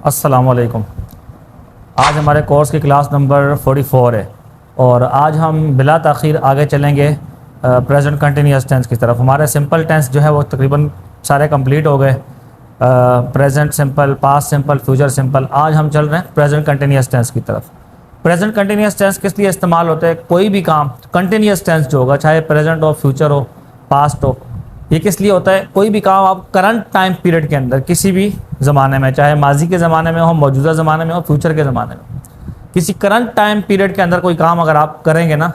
अस्सलाम वालेकुम। आज हमारे कोर्स की क्लास नंबर 44 है और आज हम बिला ताख़ीर आगे चलेंगे प्रेजेंट कंटिन्यूस टेंस की तरफ। हमारे सिंपल टेंस जो है वो तकरीबन सारे कंप्लीट हो गए। Present simple, past simple, future simple. आज हम चल रहे हैं प्रेजेंट कंटिन्यूस टेंस की तरफ। प्रेजेंट कंटिन्यूस टेंस किस लिए इस्तेमाल होते हैं? कोई भी काम कंटिन्यूस टेंस जो होगा, चाहे प्रेजेंट हो, फ्यूचर हो, पास्ट हो, ये किस लिए होता है? कोई भी काम आप करंट टाइम पीरियड के अंदर किसी भी ज़माने में, चाहे माजी के ज़माने में हो, मौजूदा ज़माने में हो, फ्यूचर के ज़माने में, किसी करंट टाइम पीरियड के अंदर कोई काम अगर आप करेंगे ना,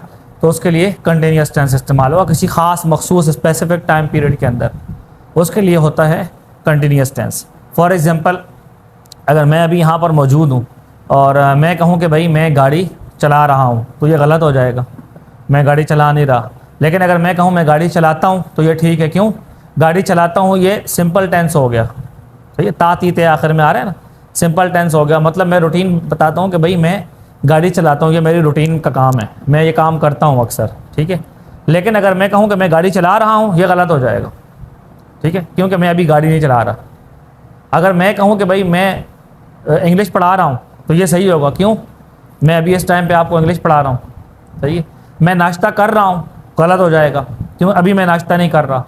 तो उसके लिए कंटिन्यूस टेंस इस्तेमाल होगा। किसी ख़ास मखसूस स्पेसिफिक टाइम पीरियड के अंदर उसके लिए होता है कंटिन्यूस टेंस। फॉर एग्ज़ाम्पल, अगर मैं अभी यहाँ पर मौजूद हूँ और मैं कहूँ कि भाई मैं गाड़ी चला रहा हूँ, तो ये गलत हो जाएगा, मैं गाड़ी चला नहीं रहा। लेकिन अगर मैं कहूँ मैं गाड़ी चलाता हूँ, तो ये ठीक है। क्यों? गाड़ी चलाता हूँ ये सिंपल टेंस हो गया। तो ये तातीते आखिर में आ रहा है ना, सिंपल टेंस हो गया। मतलब मैं रूटीन बताता हूँ कि भाई मैं गाड़ी चलाता हूँ, ये मेरी रूटीन का काम है, मैं ये काम करता हूँ अक्सर, ठीक है। लेकिन अगर मैं कहूँ कि मैं गाड़ी चला रहा हूँ, ये गलत हो जाएगा, ठीक है, क्योंकि मैं अभी गाड़ी नहीं चला रहा। अगर मैं कहूँ कि भाई मैं इंग्लिश पढ़ा रहा हूँ, तो ये सही होगा। क्यों? मैं अभी इस टाइम पे आपको इंग्लिश पढ़ा रहा हूँ, सही है। मैं नाश्ता कर रहा हूँ, गलत हो जाएगा, क्यों? अभी मैं नाश्ता नहीं कर रहा।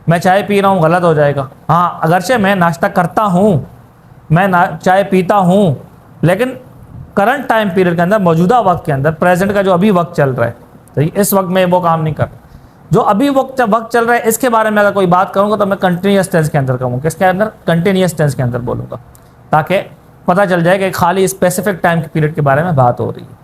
मैं चाय पी रहा हूँ, गलत हो जाएगा। हाँ, अगरचे मैं नाश्ता करता हूँ, मैं चाय पीता हूँ, लेकिन करंट टाइम पीरियड के अंदर, मौजूदा वक्त के अंदर, प्रेजेंट का जो अभी वक्त चल रहा है, सही, इस वक्त में वो काम नहीं कर रहा। जो अभी वक्त चल रहा है, इसके बारे में अगर कोई बात करूँगा तो मैं कंटिन्यूस टेंस के अंदर कहूँगा। किसके अंदर? कंटिन्यूस टेंस के अंदर बोलूँगा, ताकि पता चल जाए कि खाली स्पेसिफिक टाइम के पीरियड के बारे में बात हो रही है,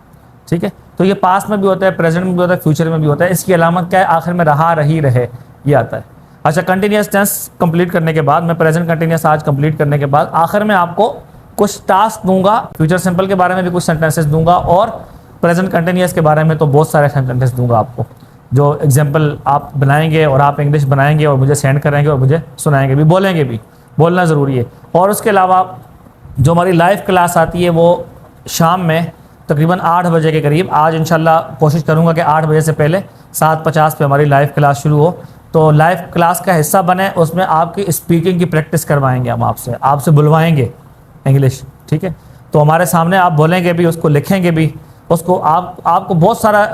ठीक है। तो ये पास्ट में भी होता है, प्रेजेंट में भी होता है, फ्यूचर में भी होता है। इसकी अलामत क्या है? आखिर में रहा, रही, रहे, ये आता है। अच्छा, कंटिन्यूस टेंस कंप्लीट करने के बाद, मैं प्रेजेंट कंटिन्यूस आज कंप्लीट करने के बाद आखिर में आपको कुछ टास्क दूंगा। फ्यूचर सिंपल के बारे में भी कुछ सेंटेंसेस दूंगा और प्रेजेंट कंटिन्यूस के बारे में तो बहुत सारे सेंटेंसेस दूंगा आपको, जो एग्जाम्पल आप बनाएंगे और आप इंग्लिश बनाएंगे और मुझे सेंड करेंगे और मुझे सुनाएंगे भी, बोलेंगे भी, बोलना ज़रूरी है। और उसके अलावा जो हमारी लाइव क्लास आती है वो शाम में तकरीबन 8 बजे के करीब, आज इंशाल्लाह कोशिश करूंगा कि 8 बजे से पहले 7:50 पे हमारी लाइव क्लास शुरू हो। तो लाइव क्लास का हिस्सा बने, उसमें आपकी स्पीकिंग की प्रैक्टिस करवाएंगे हम आपसे बुलवाएंगे इंग्लिश, ठीक है। तो हमारे सामने आप बोलेंगे भी, उसको लिखेंगे भी, उसको आपको बहुत सारा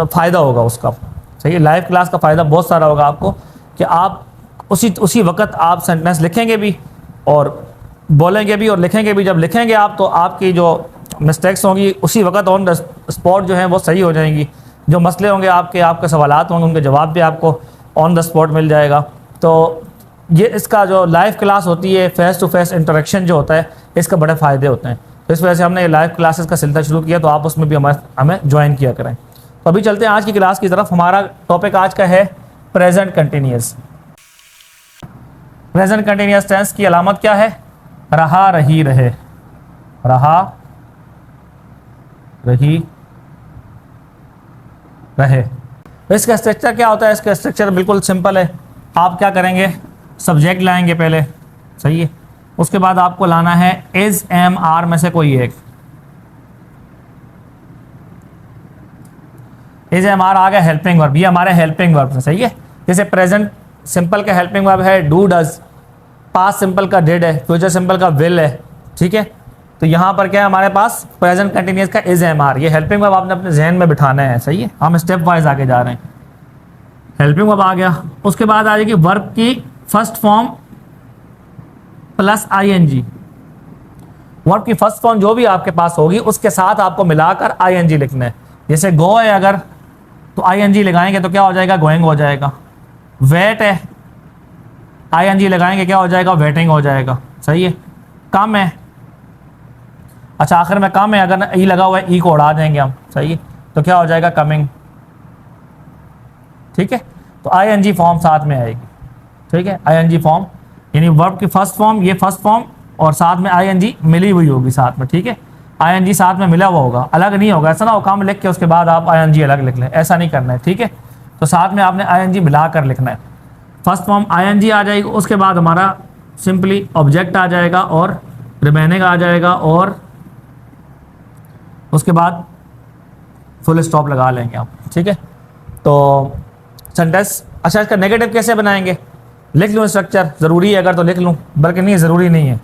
फ़ायदा होगा उसका, सही है। लाइव क्लास का फ़ायदा बहुत सारा होगा आपको कि आप उसी वक्त आप सेंटेंस लिखेंगे भी और बोलेंगे भी और लिखेंगे भी। जब लिखेंगे आप, तो आपकी जो मिस्टेक्स होंगी उसी वक्त ऑन द स्पॉट जो है वो सही हो जाएंगी। जो मसले होंगे आपके सवालात होंगे, उनके जवाब भी आपको ऑन द स्पॉट मिल जाएगा। तो ये इसका जो लाइव क्लास होती है, फेस टू फेस इंटरेक्शन जो होता है, इसका बड़े फ़ायदे होते हैं। तो इस वजह से हमने ये लाइव क्लासेस का सिलसिला शुरू किया, तो आप उसमें भी हमें ज्वाइन किया करें। तो अभी चलते हैं आज की क्लास की तरफ। हमारा टॉपिक आज का है present continuous. Present continuous tense की अलामत क्या है? रहा, रही, रहे, रहा, रही, रहे। इसका स्ट्रक्चर क्या होता है? इसका स्ट्रक्चर बिल्कुल सिंपल है। आप क्या करेंगे? सब्जेक्ट लाएंगे पहले, सही है। उसके बाद आपको लाना है इज, एम, आर में से कोई एक। इज, एम, आर आ गया हेल्पिंग वर्ब, ये हमारे हेल्पिंग वर्ब है, सही है। जैसे प्रेजेंट सिंपल का हेल्पिंग वर्ब है डू, डज, पास्ट सिंपल का डिड है, फ्यूचर सिंपल का विल है, ठीक है। तो यहाँ पर क्या है हमारे पास? प्रेजेंट कंटिन्यूस का इज, एम, आर। ये हेल्पिंग वर्ब आपने अपने जहन में बिठाना है, सही है। हम स्टेप वाइज आगे जा रहे हैं। हेल्पिंग वर्ब आ गया, उसके बाद आ जाएगी वर्ब की first form plus ING. Verb की फर्स्ट फॉर्म जो भी आपके पास होगी उसके साथ आपको मिलाकर आईएनजी लिखना है। जैसे गो है अगर, तो आईएनजी लगाएंगे तो क्या हो जाएगा? गोइंग हो जाएगा। वेट है, आईएनजी लगाएंगे क्या हो जाएगा? वेटिंग हो जाएगा, सही है। कम है, अच्छा आखिर में कम है, अगर ई लगा हुआ है ई को उड़ा देंगे हम, सही है, तो क्या हो जाएगा? कमिंग, ठीक है। तो आईएनजी फॉर्म साथ में आएगी, ठीक है। आईएनजी फॉर्म यानी वर्ब की फर्स्ट फॉर्म, ये फर्स्ट फॉर्म और साथ में आईएनजी मिली हुई होगी साथ में, ठीक है। आईएनजी साथ में मिला हुआ होगा, अलग नहीं होगा। ऐसा ना हो काम लिख के उसके बाद आप आईएनजी अलग लिख लें, ऐसा नहीं करना है, ठीक है। तो साथ में आपने आईएनजी मिलाकर लिखना है। फर्स्ट फॉर्म आईएनजी आ जाएगी, उसके बाद हमारा सिंपली ऑब्जेक्ट आ जाएगा और रिमेनिंग आ जाएगा और उसके बाद फुल स्टॉप लगा लेंगे आप, ठीक है। तो सेंटेंस, अच्छा इसका नेगेटिव कैसे बनाएंगे? लिख लूँ स्ट्रक्चर, ज़रूरी है अगर तो लिख लूँ, बल्कि नहीं ज़रूरी नहीं है।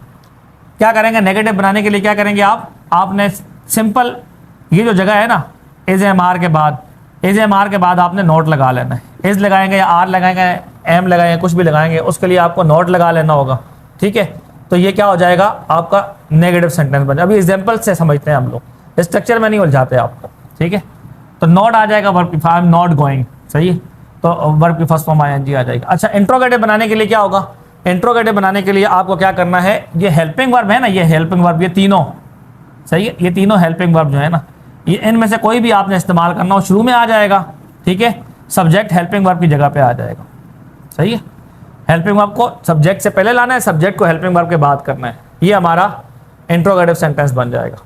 क्या करेंगे, नेगेटिव बनाने के लिए क्या करेंगे आपने सिंपल ये जो जगह है ना इज एम आर के बाद, इज एम आर के बाद आपने नोट लगा लेना है। इज लगाएंगे या आर लगाएंगे, एम लगाएंगे, कुछ भी लगाएंगे, उसके लिए आपको नोट लगा लेना होगा। ठीक है, तो ये क्या हो जाएगा आपका नेगेटिव सेंटेंस बन जाएगा। अभी एग्जाम्पल से समझते हैं हम लोग, स्ट्रक्चर में नहीं उलझाते आपको। ठीक है, तो नॉट आ जाएगा वर्ब की, आई एम नॉट गोइंग, सही है, तो वर्ब की फर्स्ट फॉर्म आईएनजी आ जाएगी। अच्छा, इंट्रोगेटिव बनाने के लिए क्या होगा, इंट्रोगेटिव बनाने के लिए आपको क्या करना है, ये हेल्पिंग वर्ब है ना, ये हेल्पिंग वर्ब, ये तीनों, सही है, ये तीनों हेल्पिंग वर्ब जो है ना, ये इनमें से कोई भी आपने इस्तेमाल करना हो शुरू में आ जाएगा। ठीक है, सब्जेक्ट हेल्पिंग वर्ब की जगह पे आ जाएगा। सही है, हेल्पिंग वर्ब को सब्जेक्ट से पहले लाना है, सब्जेक्ट को हेल्पिंग वर्ब के बाद करना है। ये हमारा इंट्रोगेटिव सेंटेंस बन जाएगा।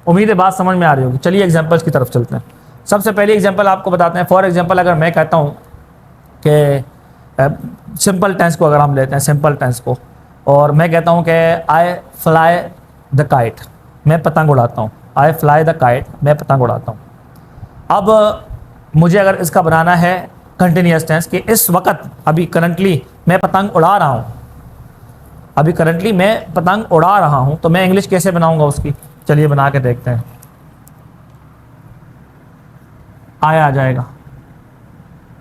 उम्मीद है बात समझ में आ रही होगी। चलिए एग्जांपल्स की तरफ चलते हैं। सबसे पहली एग्जांपल आपको बताते हैं। फॉर एग्जांपल अगर मैं कहता हूँ कि सिंपल टेंस को अगर हम लेते हैं, सिंपल टेंस को, और मैं कहता हूँ कि आई फ्लाई द काइट, मैं पतंग उड़ाता हूँ। आई फ्लाई द काइट, मैं पतंग उड़ाता हूँ। अब मुझे अगर इसका बनाना है कंटिन्यूअस टेंस कि इस वक्त, अभी करंटली मैं पतंग उड़ा रहा हूँ, अभी करंटली मैं पतंग उड़ा रहा हूँ, तो मैं इंग्लिश कैसे बनाऊंगा उसकी, चलिए बना के देखते हैं। आई आ जाएगा।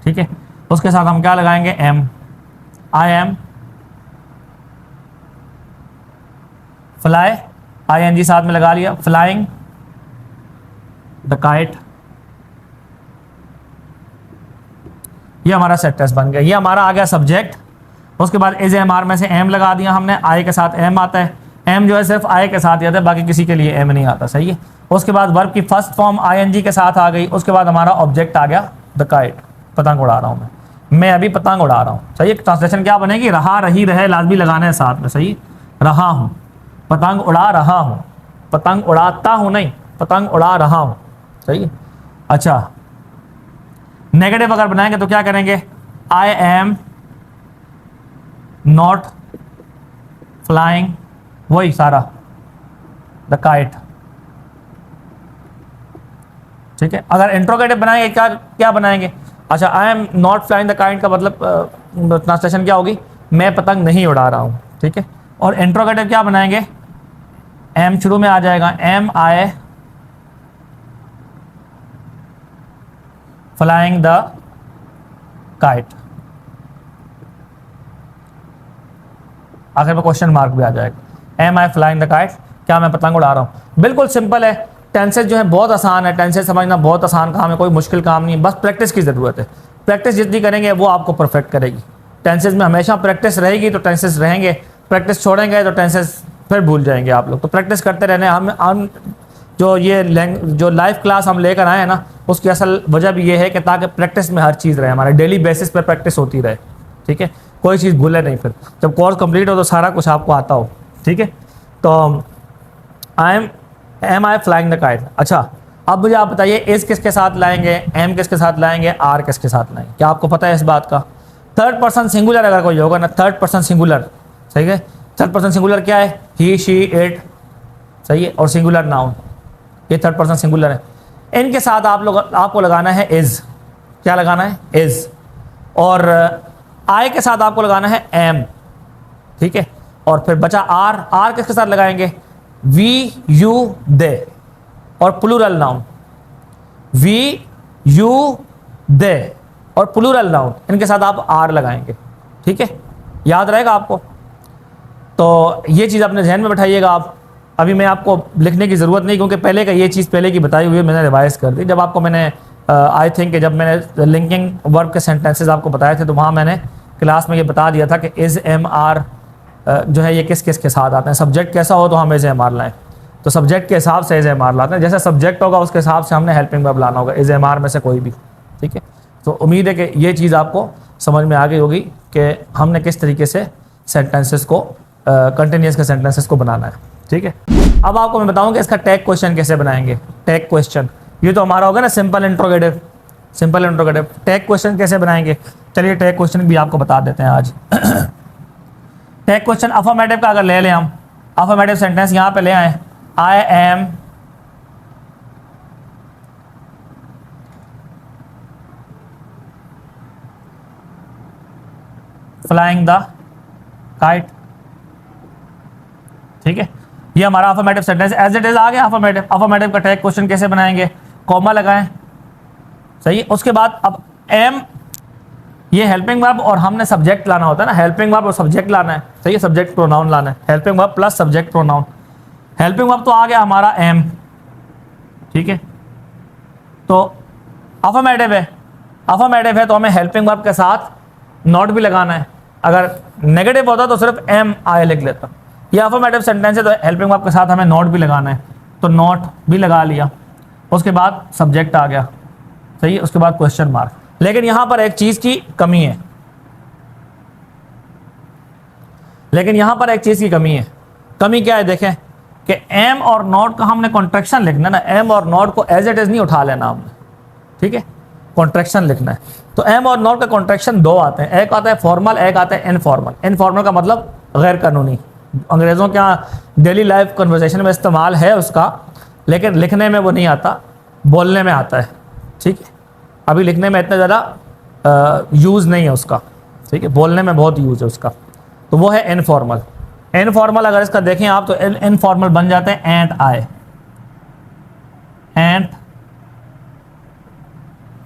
ठीक है, उसके साथ हम क्या लगाएंगे, am, I am fly, I N G साथ में लगा लिया, फ्लाइंग द काइट। ये हमारा सेंटेंस बन गया। ये हमारा आ गया सब्जेक्ट। उसके बाद इज एम आर में से एम लगा दिया हमने, आई के साथ एम आता है, एम जो है सिर्फ आई के साथ ही आता है, बाकी किसी के लिए एम नहीं आता। सही है, उसके बाद वर्ब की फर्स्ट फॉर्म आईएनजी के साथ आ गई। उसके बाद हमारा ऑब्जेक्ट आ गया द काइट, पतंग उड़ा रहा हूँ मैं अभी पतंग उड़ा रहा हूँ। सही है, ट्रांसलेशन क्या बनेगी, रहा, रही, रहे लाजमी लगाना है साथ में। सही, रहा हूँ, पतंग उड़ा रहा हूँ, पतंग उड़ाता हूँ नहीं, पतंग उड़ा रहा हूँ। सही है। अच्छा, नेगेटिव अगर बनाएंगे तो क्या करेंगे, आई एम नॉट फ्लाइंग, वही सारा द काइट। ठीक है, अगर इंट्रोगेटिव बनाएंगे क्या क्या बनाएंगे, अच्छा, आई am not flying the kite का मतलब ट्रांसलेशन क्या होगी, मैं पतंग नहीं उड़ा रहा हूं। ठीक है, और इंट्रोगेटिव क्या बनाएंगे, एम शुरू में आ जाएगा, am I flying the kite, आखिर में क्वेश्चन मार्क भी आ जाएगा, am I flying the kite, क्या मैं पतंग उड़ा रहा हूं। बिल्कुल सिंपल है, टेंसेस जो है बहुत आसान है, टेंसेस समझना बहुत आसान काम है, कोई मुश्किल काम नहीं है, बस प्रैक्टिस की ज़रूरत है। प्रैक्टिस जितनी करेंगे वो आपको परफेक्ट करेगी। टेंसेस में हमेशा प्रैक्टिस रहेगी तो टेंसेस रहेंगे, प्रैक्टिस छोड़ेंगे तो टेंसेस फिर भूल जाएंगे आप लोग। तो प्रैक्टिस करते रहने। हम जो लाइव क्लास हम लेकर आए हैं ना, उसकी असल वजह भी ये है कि ताकि प्रैक्टिस में हर चीज़ रहे, हमारे डेली बेसिस पर प्रैक्टिस होती रहे। ठीक है, कोई चीज़ भूले नहीं, फिर जब कोर्स कंप्लीट हो तो सारा कुछ आपको आता हो। ठीक है, तो am I flying the kite. अच्छा, अब मुझे आप बताइए, इज किसके साथ लाएंगे, एम किसके साथ लाएंगे, आर किसके साथ लाएंगे, क्या आपको पता है इस बात का। थर्ड पर्सन सिंगुलर अगर कोई होगा ना, थर्ड पर्सन सिंगुलर, सही है, थर्ड पर्सन सिंगुलर क्या है, ही, शी, इट, सही है, और सिंगुलर नाउन, ये थर्ड पर्सन सिंगुलर है। इनके साथ आपको लगाना है इज, क्या लगाना है, इज, और आई के साथ आपको लगाना है एम। ठीक है, और फिर बचा आर, आर किसके साथ लगाएंगे, वी, यू, दे, और प्लूरल नाउन, वी, यू, दे और प्लूरल नाउन, इनके साथ आप आर लगाएंगे। ठीक है, याद रहेगा आपको। तो ये चीज़ अपने जहन में बैठाइएगा आप। अभी मैं आपको लिखने की ज़रूरत नहीं, क्योंकि पहले का ये चीज़ पहले की बताई हुई है, मैंने रिवाइज कर दी। जब आपको मैंने आई थिंक जब मैंने लिंकिंग वर्ब के सेंटेंसेस आपको बताए थे, तो वहाँ मैंने क्लास में ये बता दिया था कि इज एम आर जो है ये किस किस के साथ आते हैं। सब्जेक्ट कैसा हो तो हम इज एम आर लाएँ, तो सब्जेक्ट के हिसाब से इज एम आर लाते हैं, जैसा सब्जेक्ट होगा उसके हिसाब से हमने हेल्पिंग वर्ब लाना होगा, इज एम आर में से कोई भी। ठीक है, तो उम्मीद है कि ये चीज़ आपको समझ में आ गई होगी कि हमने किस तरीके से सेंटेंसेस को कंटिन्यूअस के सेंटेंसेस को बनाना है। ठीक है, अब आपको मैं बताऊं कि इसका टैग क्वेश्चन कैसे बनाएंगे। टैग क्वेश्चन, ये तो हमारा होगा ना simple interrogative, simple interrogative. Tag question कैसे बनाएंगे, चलिए टैग क्वेश्चन भी आपको बता देते हैं आज। टैग क्वेश्चन अफर्मेटिव का अगर ले लें हम, अफर्मेटिव सेंटेंस यहाँ पे ले आए, I am flying the kite. ठीक है, ये हमारा affirmative sentence as it is आ गया। अफर्मेटिव का टैग क्वेश्चन कैसे बनाएंगे, कॉमा लगाएं, सही है। उसके बाद अब एम, ये हेल्पिंग वर्ब और हमने सब्जेक्ट लाना होता है ना, हेल्पिंग वर्ब और सब्जेक्ट लाना है, सही है, सब्जेक्ट प्रोनाउन लाना है, helping verb plus subject pronoun. Helping verb तो आ गया हमारा एम, ठीक है। तो अफर्मेटिव है तो हमें हेल्पिंग वर्ब के साथ नॉट भी लगाना है। अगर नेगेटिव होता तो सिर्फ एम आई लिख लेता। ये अफर्मेटिव सेंटेंस है तो हेल्पिंग वर्ब के साथ हमें नॉट भी लगाना है, तो नॉट भी लगा लिया। उसके बाद सब्जेक्ट आ गया, सही है, उसके बाद क्वेश्चन मार्क। लेकिन यहां पर एक चीज की कमी है, कमी क्या है देखें कि एम और नॉट का हमने कॉन्ट्रैक्शन लिखना है ना, एम और नॉट को एज इट इज नहीं उठा लेना हमने, ठीक है, कॉन्ट्रैक्शन लिखना है। तो एम और नॉट का कॉन्ट्रैक्शन दो आते हैं, एक आता है फॉर्मल, एक आता है इनफॉर्मल। इनफॉर्मल का मतलब गैर कानूनी, अंग्रेज़ों के यहाँ डेली लाइफ कन्वर्सेशन में इस्तेमाल है उसका, लेकिन लिखने में वो नहीं आता, बोलने में आता है, ठीक है। अभी लिखने में इतना ज़्यादा यूज़ नहीं है उसका, ठीक है, बोलने में बहुत यूज़ है उसका, तो वो है इनफॉर्मल। इनफॉर्मल अगर इसका देखें आप तो इनफॉर्मल बन जाते हैं एंट आए, एंट,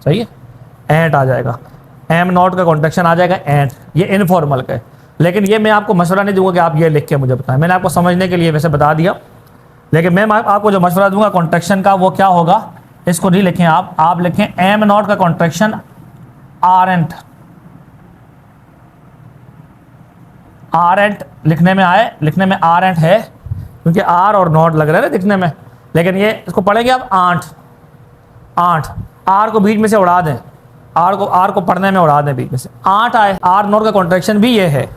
सही है, एंट आ जाएगा, एम नॉट का कॉन्ट्रैक्शन आ जाएगा एंट, ये इनफॉर्मल का है। लेकिन ये मैं आपको मशवरा नहीं दूंगा कि आप ये लिख के मुझे बताएं, मैंने आपको समझने के लिए वैसे बता दिया, लेकिन मैं आपको जो मशवरा दूंगा कॉन्ट्रैक्शन का वो क्या होगा, इसको नहीं लिखें आप लिखें एम नॉट का कॉन्ट्रैक्शन आरएंट, आरएंट लिखने में आए, लिखने में आरएंट है क्योंकि आर और नॉट लग रहा है ना दिखने में, लेकिन ये इसको पढ़ेंगे आप आंट, आंट, आर को बीच में से उड़ा दें, आर को पढ़ने में उड़ा दें बीच में से, आंट आए। आर नॉट का कॉन्ट्रैक्शन भी ये है,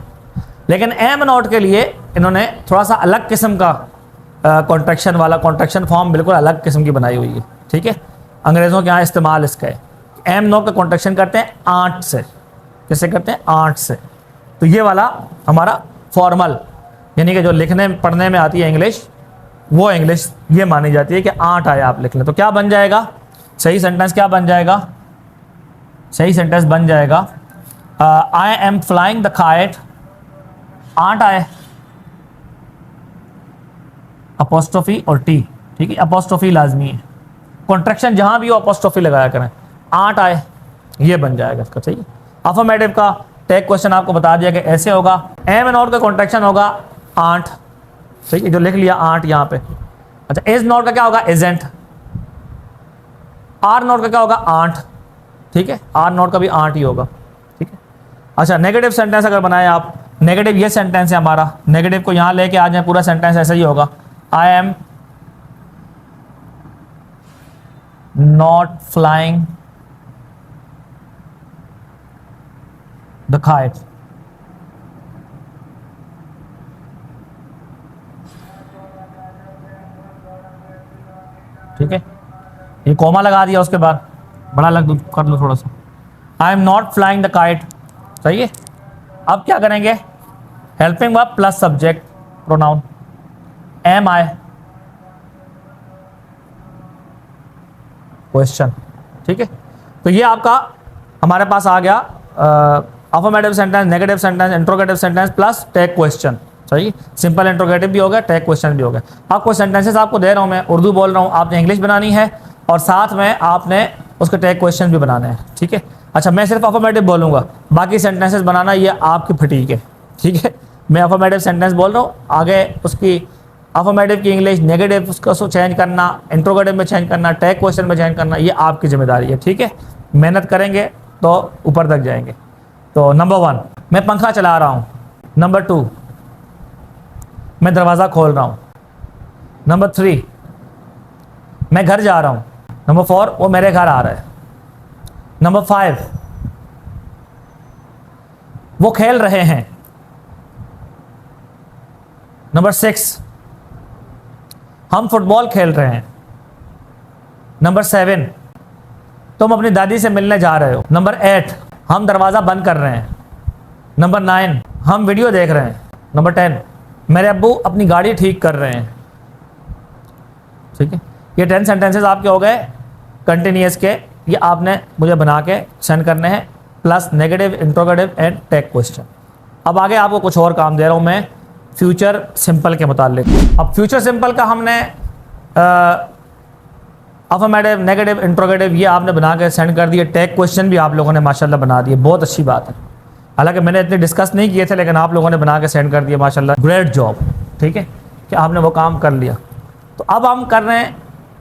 लेकिन एम नॉट के लिए इन्होंने थोड़ा सा अलग किस्म का कॉन्ट्रैक्शन वाला, कॉन्ट्रैक्शन फॉर्म बिल्कुल अलग किस्म की बनाई हुई है, ठीक है। अंग्रेज़ों के यहाँ इस्तेमाल इसका है, एम नॉट का कॉन्ट्रैक्शन करते हैं आंट से, कैसे करते हैं, आंट से। तो ये वाला हमारा फॉर्मल, यानी कि जो लिखने पढ़ने में आती है इंग्लिश, वो इंग्लिश ये मानी जाती है कि आंट आए आप लिख लें। तो क्या बन जाएगा, सही सेंटेंस क्या बन जाएगा, सही सेंटेंस बन जाएगा I am flying the kite, aren't I, apostrophe और टी, ठीक है, अपोस्ट्रोफी लाजमी है, कॉन्ट्रैक्शन जहां भी हो अपोस्ट्रोफी लगाया करें, आंट आए, ये बन जाएगा इसका, सही। अफर्मेटिव का टैग क्वेश्चन आपको बता दिया कि ऐसे होगा, एम नॉट का कॉन्ट्रैक्शन होगा आंट, सही है, जो लिख लिया आंट यहाँ पे। अच्छा, इज नॉट का क्या होगा, इजेंट, आर नॉट का क्या होगा, आंट, ठीक है, आर नॉट का भी आंट ही होगा, ठीक है। अच्छा, नेगेटिव सेंटेंस अगर बनाए आप, नेगेटिव ये सेंटेंस है हमारा, नेगेटिव को यहाँ लेके आ जाए, पूरा सेंटेंस ऐसा ही होगा, आई am not flying the kite, ठीक है, ये कॉमा लगा दिया, उसके बाद बड़ा लग कर लो थोड़ा सा, I am not flying the kite, सही है। अब क्या करेंगे, helping verb plus subject pronoun, am I, question, ठीक है। तो ये आपका हमारे पास आ गया affirmative sentence, negative sentence, interrogative sentence plus tag question, सही। सिंपल इंट्रोगेटिव भी हो गया, टैग क्वेश्चन भी हो गया। आपको सेंटेंसेस आपको दे रहा हूँ मैं, उर्दू बोल रहा हूँ, आपने इंग्लिश बनानी है और साथ में आपने उसके टैग क्वेश्चन भी बनाने हैं, ठीक है। अच्छा, मैं सिर्फ अफर्मेटिव बोलूँगा, बाकी सेंटेंसेस बनाना ये आपकी फटीक है, ठीक है। मैं अफर्मेटिव सेंटेंस बोल रहा हूँ, आगे उसकी अफर्मेटिव की इंग्लिश, नेगेटिव उसको चेंज करना, इंट्रोगेटिव में चेंज करना, टैग क्वेश्चन में चेंज करना, ये आपकी जिम्मेदारी है, ठीक है। मेहनत करेंगे तो ऊपर तक जाएंगे। तो नंबर 1 मैं पंखा चला रहा हूँ, नंबर 2 मैं दरवाज़ा खोल रहा हूँ, नंबर 3 मैं घर जा रहा हूँ, नंबर 4 वो मेरे घर आ रहा है, नंबर 5 वो खेल रहे हैं, नंबर 6 हम फुटबॉल खेल रहे हैं, नंबर 7 तुम अपनी दादी से मिलने जा रहे हो, नंबर 8 हम दरवाज़ा बंद कर रहे हैं, नंबर 9 हम वीडियो देख रहे हैं, नंबर 10 मेरे अब्बू अपनी गाड़ी ठीक कर रहे हैं, ठीक है। ये 10 सेंटेंसेस आपके हो गए कंटिन्यूअस के, ये आपने मुझे बना के सेंड करने हैं, plus negative, interrogative and tag question. अब आगे आपको कुछ और काम दे रहा हूँ मैं, फ्यूचर सिंपल के मुतालिक। अब फ्यूचर सिंपल का हमने अफर्मेटिव, नेगेटिव, इंट्रोगेटिव ये आपने बना के सेंड कर दिए। टैग क्वेश्चन भी आप लोगों ने माशाल्लाह बना दिए, बहुत अच्छी बात है। हालांकि मैंने इतने डिस्कस नहीं किए थे, लेकिन आप लोगों ने बना के सेंड कर दिया माशाल्लाह, ग्रेट जॉब। ठीक है कि आपने वो काम कर लिया। तो अब हम कर रहे हैं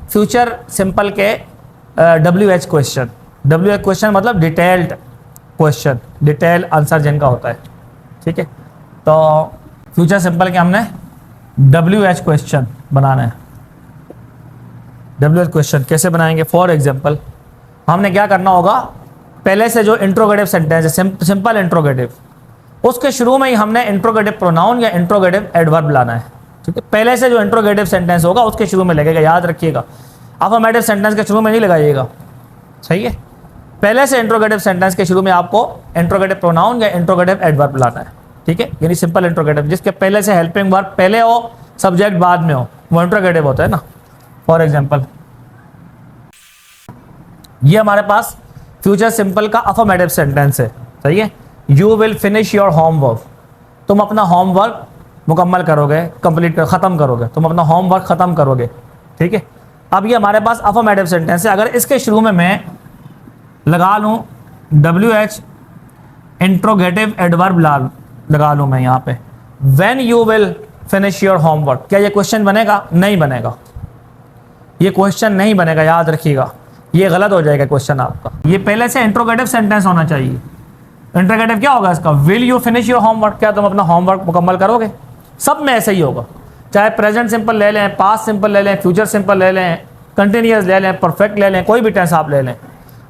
फ्यूचर सिंपल के WH क्वेश्चन। WH क्वेश्चन मतलब डिटेल्ड क्वेश्चन, डिटेल आंसर जिनका होता है। ठीक है, तो फ्यूचर सिंपल के हमने WH क्वेश्चन बनाना है। WH क्वेश्चन कैसे बनाएंगे? फॉर एग्जांपल हमने क्या करना होगा, पहले से जो इंट्रोगेटिव सेंटेंस है, सिंपल इंट्रोगेटिव, उसके शुरू में ही हमने इंट्रोगेटिव प्रोनाउन या इंट्रोगेटिव एडवर्ब लाना है। ठीक है, पहले से जो इंट्रोगेटिव सेंटेंस होगा उसके शुरू में लगेगा, याद रखिएगा। अफर्मेटिव सेंटेंस के शुरू में नहीं लगाइएगा, सही है। पहले से इंट्रोगेटिव सेंटेंस के शुरू में आपको इंट्रोगेटिव प्रोनाउन या इंट्रोगेटिव एडवर्ब लाना है। ठीक है, यानी सिंपल इंट्रोगेटिव जिसके पहले से हेल्पिंग वर्ब पहले हो, सब्जेक्ट बाद में हो, वो इंट्रोगेटिव होता है ना। फॉर एग्जाम्पल ये हमारे पास फ्यूचर सिंपल का अफर्मेटिव सेंटेंस है, सही है। You will finish your homework, तुम अपना होमवर्क मुकम्मल करोगे, कंप्लीट कर, ख़त्म करोगे, तुम अपना होमवर्क ख़त्म करोगे। ठीक है, अब ये हमारे पास अफर्मेटिव सेंटेंस है। अगर इसके शुरू में मैं लगा लूँ WH इंट्रोगेटिव एडवर्ब लगा लूँ मैं यहाँ पे, when you will finish your homework, क्या ये क्वेश्चन बनेगा? नहीं बनेगा, ये क्वेश्चन नहीं बनेगा, याद रखिएगा, ये गलत हो जाएगा क्वेश्चन आपका। ये पहले से इंट्रोगेटिव सेंटेंस होना चाहिए। इंट्रोगेटिव क्या होगा इसका? Will you finish your homework, क्या तुम अपना होमवर्क मुकम्मल करोगे? सब में ऐसे ही होगा, चाहे प्रेजेंट सिंपल ले लें, पास्ट सिंपल ले लें, फ्यूचर सिंपल ले लें, कंटिन्यूअस ले लें, परफेक्ट ले लें, कोई भी टेंस आप ले लें,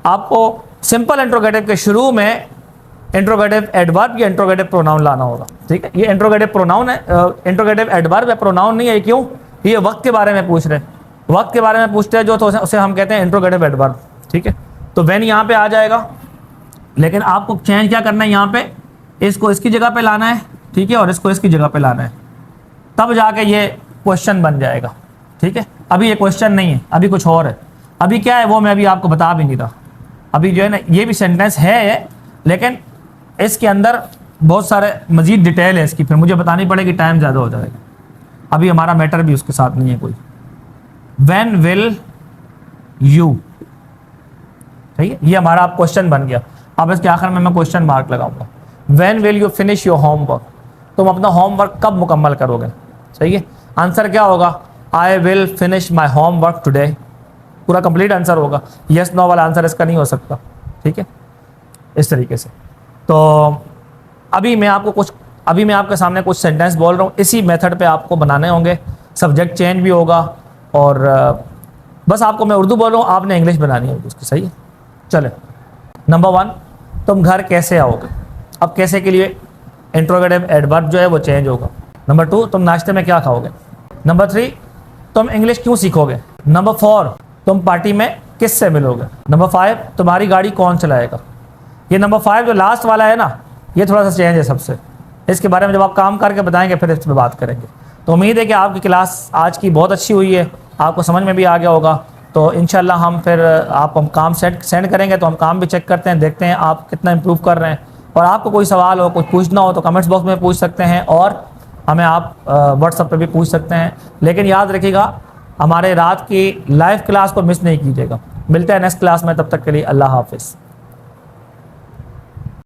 आपको सिंपल इंट्रोगेटिव के शुरू में इंट्रोगेटिव एडवर्ब या इंट्रोगेटिव प्रोनाउन लाना होगा। ठीक है, ये इंट्रोगेटिव प्रोनाउन है, इंट्रोगेटिव एडवर्ब या प्रोनाउन नहीं है। क्यों? ये वक्त के बारे में पूछ रहे हैं, वक्त के बारे में पूछते हैं जो, तो उसे हम कहते हैं इंट्रोगेटिव एडवर्ब। ठीक है, तो व्हेन यहाँ पे आ जाएगा, लेकिन आपको चेंज क्या करना है, यहाँ पे इसको इसकी जगह पे लाना है। ठीक है, और इसको इसकी जगह पे लाना है, तब जाके ये क्वेश्चन बन जाएगा। ठीक है, अभी ये क्वेश्चन नहीं है, अभी कुछ और है। अभी क्या है वो मैं अभी आपको बता भी नहीं रहा। अभी जो है ना, ये भी सेंटेंस है, लेकिन इसके अंदर बहुत सारे मजीद डिटेल है इसकी, फिर मुझे बतानी पड़ेगी, टाइम ज़्यादा हो जाएगा। अभी हमारा मैटर भी उसके साथ नहीं है कोई। व्हेन विल यू, ठीक है, ये हमारा अब क्वेश्चन बन गया। अब इसके आखिर में मैं क्वेश्चन मार्क लगाऊंगा। When will you finish your homework, तुम अपना होमवर्क कब मुकम्मल करोगे? सही है, आंसर क्या होगा? I will finish my homework today, पूरा कंप्लीट आंसर होगा। यस नो वाला आंसर इसका नहीं हो सकता। ठीक है, इस तरीके से। तो अभी मैं आपके सामने कुछ सेंटेंस बोल रहा हूँ, इसी मेथड पे आपको बनाने होंगे। सब्जेक्ट चेंज भी होगा, और बस आपको मैं उर्दू बोल रहा हूँ, आपने इंग्लिश बनानी होगी उसकी। सही है, चले। नंबर 1, तुम घर कैसे आओगे? अब कैसे के लिए इंट्रोगेटिव एडवर्ब जो है वो चेंज होगा। नंबर 2, तुम नाश्ते में क्या खाओगे? नंबर 3, तुम इंग्लिश क्यों सीखोगे? नंबर 4, तुम पार्टी में किससे मिलोगे? नंबर 5, तुम्हारी गाड़ी कौन चलाएगा? ये नंबर 5 जो लास्ट वाला है ना, ये थोड़ा सा चेंज है सबसे। इसके बारे में जब आप काम करके बताएंगे फिर इस पर बात करेंगे। तो उम्मीद है कि आपकी क्लास आज की बहुत अच्छी हुई है, आपको समझ में भी आ गया होगा। तो इंशाल्लाह हम फिर हम काम सेंड करेंगे, तो हम काम भी चेक करते हैं, देखते हैं आप कितना इम्प्रूव कर रहे हैं। और आपको कोई सवाल हो, कुछ पूछना हो, तो कमेंट्स बॉक्स में पूछ सकते हैं, और हमें आप व्हाट्सएप पे भी पूछ सकते हैं। लेकिन याद रखिएगा, हमारे रात की लाइव क्लास को मिस नहीं कीजिएगा। मिलते हैं नेक्स्ट क्लास में, तब तक के लिए अल्लाह हाफिज़।